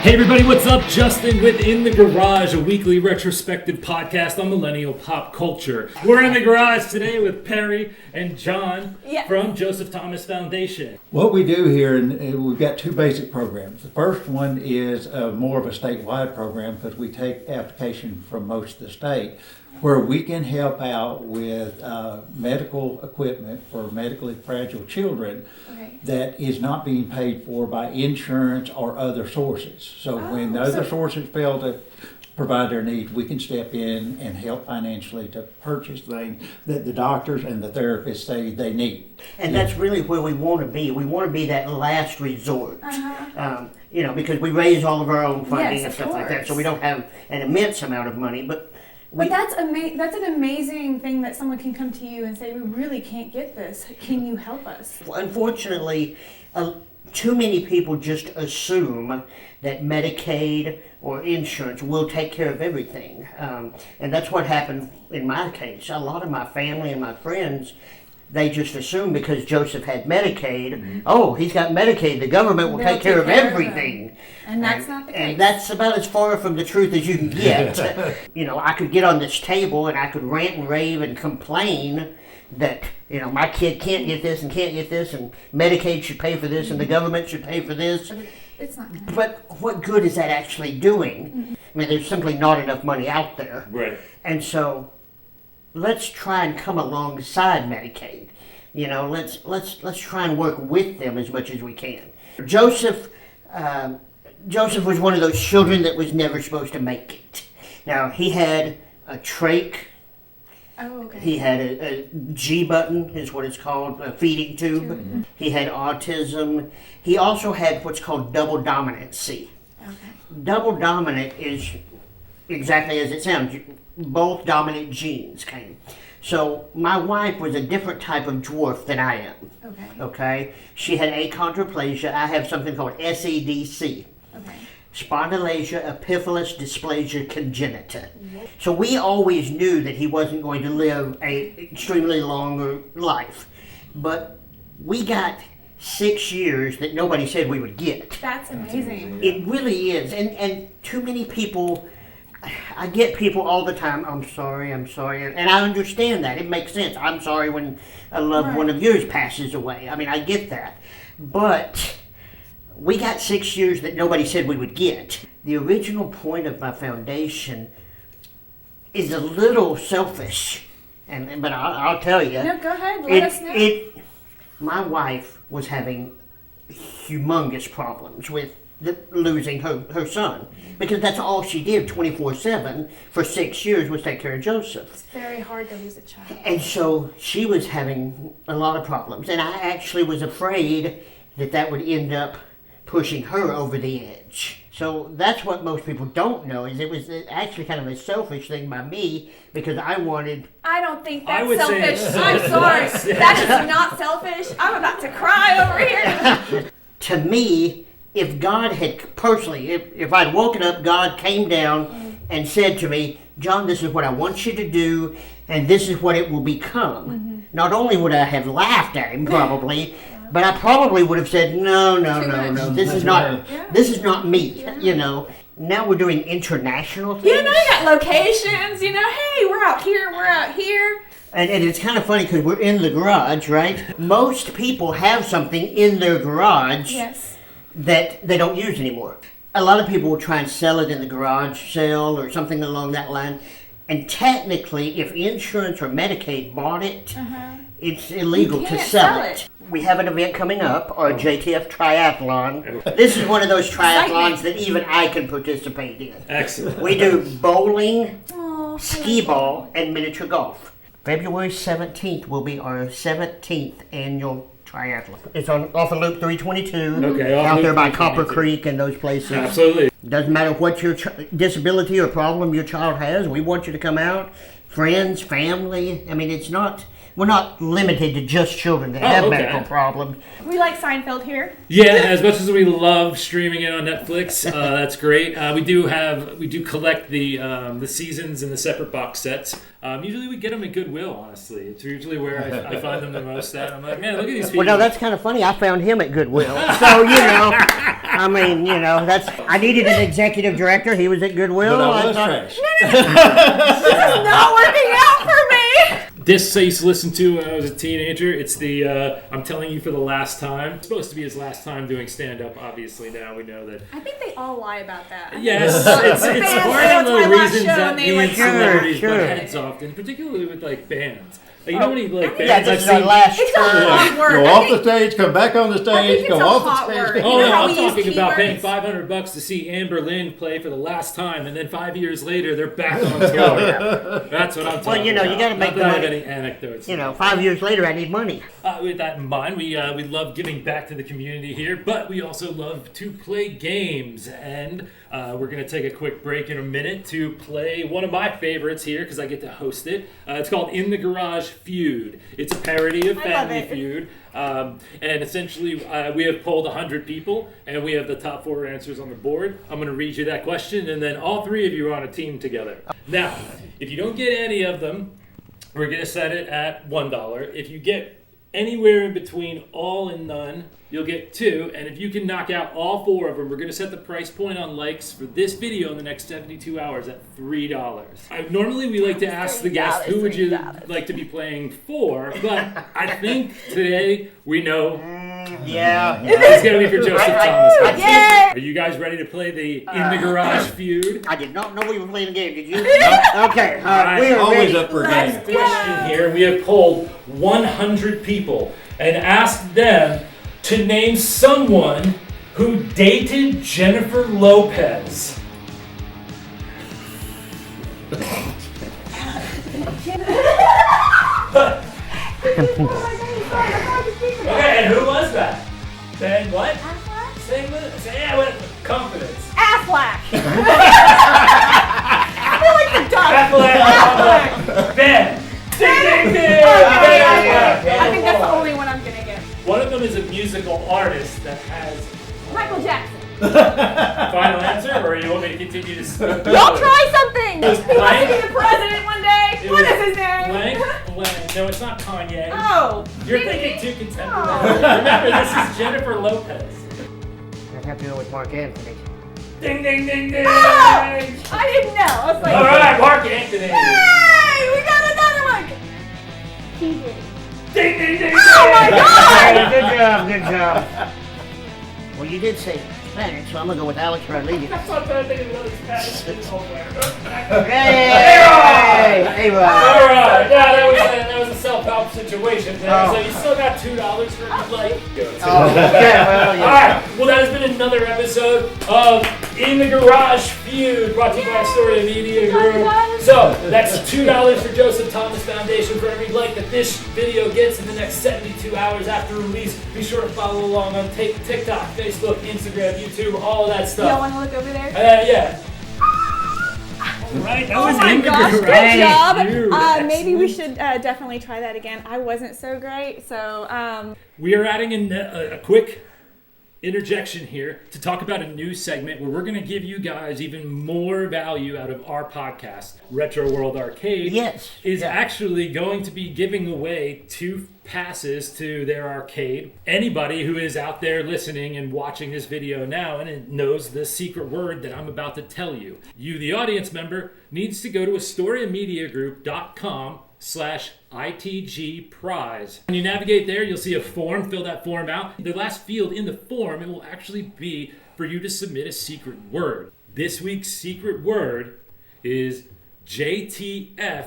Hey everybody, what's up? Justin with In the Garage, a weekly retrospective podcast on millennial pop culture. We're in the garage today with Perry and John from Joseph Thomas Foundation. What we do here, and we've got two basic programs. The first one is more of a statewide program because we take application from most of the state, where we can help out with medical equipment for medically fragile children that is not being paid for by insurance or other sources. So when the other sources fail to provide their needs, we can step in and help financially to purchase things that the doctors and the therapists say they need. And that's really where we want to be. We want to be that last resort. Because we raise all of our own funding and stuff like that, so we don't have an immense amount of money. But that's an amazing thing that someone can come to you and say, we really can't get this. Can you help us? Unfortunately, too many people just assume that Medicaid or insurance will take care of everything. And that's what happened in my case. A lot of my family and my friends, they just assume because Joseph had Medicaid, he's got Medicaid, the government will take care of everything. And that's not the case. And that's about as far from the truth as you can get. I could get on this table and I could rant and rave and complain that, my kid can't get this and can't get this and Medicaid should pay for this and the government should pay for this. It's not good. But what good is that actually doing? I mean, there's simply not enough money out there. Right. And so let's try and come alongside Medicaid. Let's try and work with them as much as we can. Joseph was one of those children that was never supposed to make it. Now, he had a trach. Oh, okay. He had a G button, is what it's called, a feeding tube. Mm-hmm. He had autism. He also had what's called double dominancy. Okay. Double dominant is exactly as it sounds. Both dominant genes came. So my wife was a different type of dwarf than I am. Okay. She had achondroplasia. I have something called SEDC. Okay. Spondylosis epiphyseal dysplasia congenita. Yep. So we always knew that he wasn't going to live a extremely long life. But we got 6 years that nobody said we would get. That's amazing. It really is. And too many people, I get people all the time, I'm sorry. And I understand that. It makes sense. I'm sorry when a loved one of yours passes away. I mean, I get that. But we got 6 years that nobody said we would get. The original point of my foundation is a little selfish, but I'll tell you. No, go ahead. Let us know. My wife was having humongous problems with losing her son, because that's all she did 24/7 for 6 years was take care of Joseph. It's very hard to lose a child. And so she was having a lot of problems, and I actually was afraid that would end up pushing her over the edge. So that's what most people don't know, is it was actually kind of a selfish thing by me, because I don't think that's selfish. I'm sorry. That is not selfish. I'm about to cry over here. To me, if God had personally, if I'd woken up, God came down and said to me, John, this is what I want you to do, and this is what it will become. Mm-hmm. Not only would I have laughed at him probably, but I probably would have said, no, this is not me, Now we're doing international things. You got locations, hey, we're out here. And it's kind of funny because we're in the garage, right? Most people have something in their garage that they don't use anymore. A lot of people will try and sell it in the garage sale or something along that line. And technically, if insurance or Medicaid bought it, it's illegal to sell it. We have an event coming up, our JTF Triathlon. This is one of those triathlons that even I can participate in. Excellent. We do bowling, skee ball, and miniature golf. February 17th will be our 17th annual triathlon. It's off of Loop 322, out there by Copper Creek and those places. Absolutely. Doesn't matter what your disability or problem your child has, we want you to come out. Friends, family, I mean, we're not limited to just children that have medical problems. We like Seinfeld here. Yeah, as much as we love streaming it on Netflix, that's great. We do collect the seasons in the separate box sets. Usually we get them at Goodwill, honestly. It's usually where I find them the most at. I'm like, man, look at these people. Well, no, that's kind of funny. I found him at Goodwill. So, I mean, I needed an executive director. He was at Goodwill. Well, that was trash. This is not working out for me. This I used to listen to when I was a teenager. It's the I'm telling you for the last time. It's supposed to be his last time doing stand-up. Obviously, now we know that. I think they all lie about that. Yes, it's one of the reasons that me and celebrities sure. butt heads often, particularly with like bands. Like, you know how many like bands That's I've the last It's a hot word. Go off the stage, come back on the I stage, think go it's a off hot the stage. word. Oh You know no, how I'm we use talking about paying keywords? $500 to see Anne Boleyn play for the last time, and then 5 years later they're back on tour. That's what I'm talking about. you got to make Not the that I have money. any anecdotes. 5 years later, I need money. With that in mind, we love giving back to the community here, but we also love to play games, and we're going to take a quick break in a minute to play one of my favorites here because I get to host it. It's called In the Garage Feud. It's a parody of I love Family it. Feud, and essentially we have polled 100 people, and we have the top 4 answers on the board. I'm going to read you that question, and then all 3 of you are on a team together. Now, if you don't get any of them, we're going to set it at $1. If you get anywhere in between all and none, you'll get 2. And if you can knock out all 4 of them, we're going to set the price point on likes for this video in the next 72 hours at $3. Normally we like to ask the guests, who would you like to be playing for? But I think today we know Yeah. it's going to be for Joseph Thomas. Yay! Are you guys ready to play the In the Garage Feud? I did not know we were playing a game. Did you? Okay. We are Always ready. up for a Let's game. Question here, we have polled 100 people and asked them to name someone who dated Jennifer Lopez. Okay, and who was that? Ben what? Say it with confidence. Affleck. I like the duck. Affleck. Ben. Ding, ding, ding. Okay, Affleck. I think that's the only one I'm gonna get. One of them is a musical artist that has. Michael Jackson. Final answer, or you want me to continue to speak? Y'all try something. It was He wants to blank. be the president one day. It What was is his name? Blank. No, it's not Kanye. Oh. You're thinking too contemporary. Remember, this is Jennifer Lopez. I'd have to go with Mark Anthony. Ding, ding, ding, ding. Oh, I didn't know. I was like, All right, Mark Anthony. hey, we got another one. He did. Ding, ding, ding, Oh my ding. God! Good job. Good job. Well, you did say Spanish, so I'm gonna go with Alex Rodriguez. I'm so trying to think of another Spanish thing somewhere. Hey! Hey, All right, yeah, that was a self-help situation. Oh. So you still got $2 for like. Oh, yeah, well, yeah. All right. Well, that has been another episode of In the Garage Feud, brought to you by Astoria Media Group. So that's $2 for Joseph Thomas Foundation for every like that this video gets in the next 72 hours after release. Be sure to follow along on TikTok, Facebook, Instagram, YouTube, all of that Y'all stuff. want to look over there? Yeah. All right. That Oh was my In the gosh, good Garage Feud. job. Maybe we Excellent. should definitely try that again. I wasn't so great, so We are adding in a quick interjection here to talk about a new segment where we're going to give you guys even more value out of our podcast. Retro World Arcade is actually going to be giving away 2 passes to their arcade. Anybody who is out there listening and watching this video now and knows the secret word that I'm about to tell you. You, the audience member, needs to go to AstoriaMediaGroup.com/ITG prize. When you navigate there, you'll see a form. Fill that form out. The last field in the form, it will actually be for you to submit a secret word. This week's secret word is JTF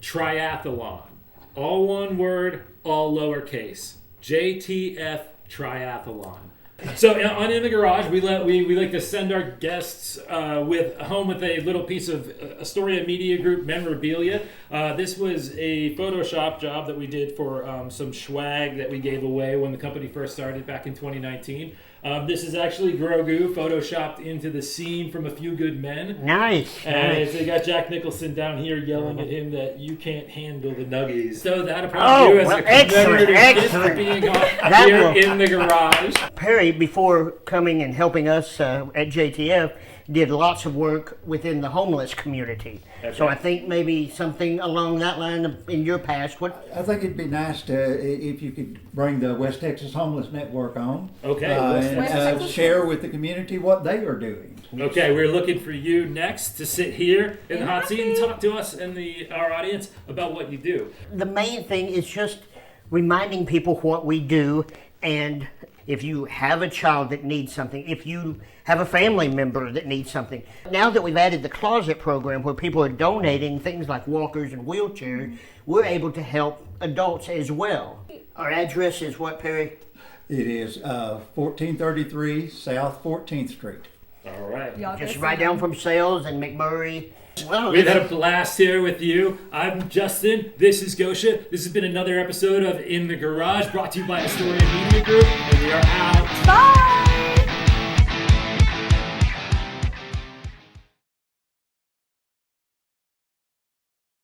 Triathlon. All one word, all lowercase. JTF Triathlon. So on In the Garage, we like to send our guests home with a little piece of Astoria Media Group memorabilia. This was a Photoshop job that we did for some swag that we gave away when the company first started back in 2019. This is actually Grogu photoshopped into the scene from A Few Good Men. Nice. And they got Jack Nicholson down here yelling at him that you can't handle the nuggies. So that upon you as a commemorative gift for being here in the garage. Perry, before coming and helping us at JTF, did lots of work within the homeless community. Okay. So I think maybe something along that line in your past. What? I think it'd be nice if you could bring the West Texas Homeless Network on. Okay. And share with the community what they are doing. Okay, we're looking for you next to sit here in the hot seat and talk to us and our audience about what you do. The main thing is just reminding people what we do, and if you have a child that needs something, if you have a family member that needs something. Now that we've added the closet program where people are donating things like walkers and wheelchairs, we're able to help adults as well. Our address is what, Perry? It is 1433 South 14th Street. All right. Just right down from Sales and McMurray. Well, We've had a blast here with you. I'm Justin. This is Jospeh. This has been another episode of In the Garage, brought to you by Astoria Media Group, and we are out. Bye.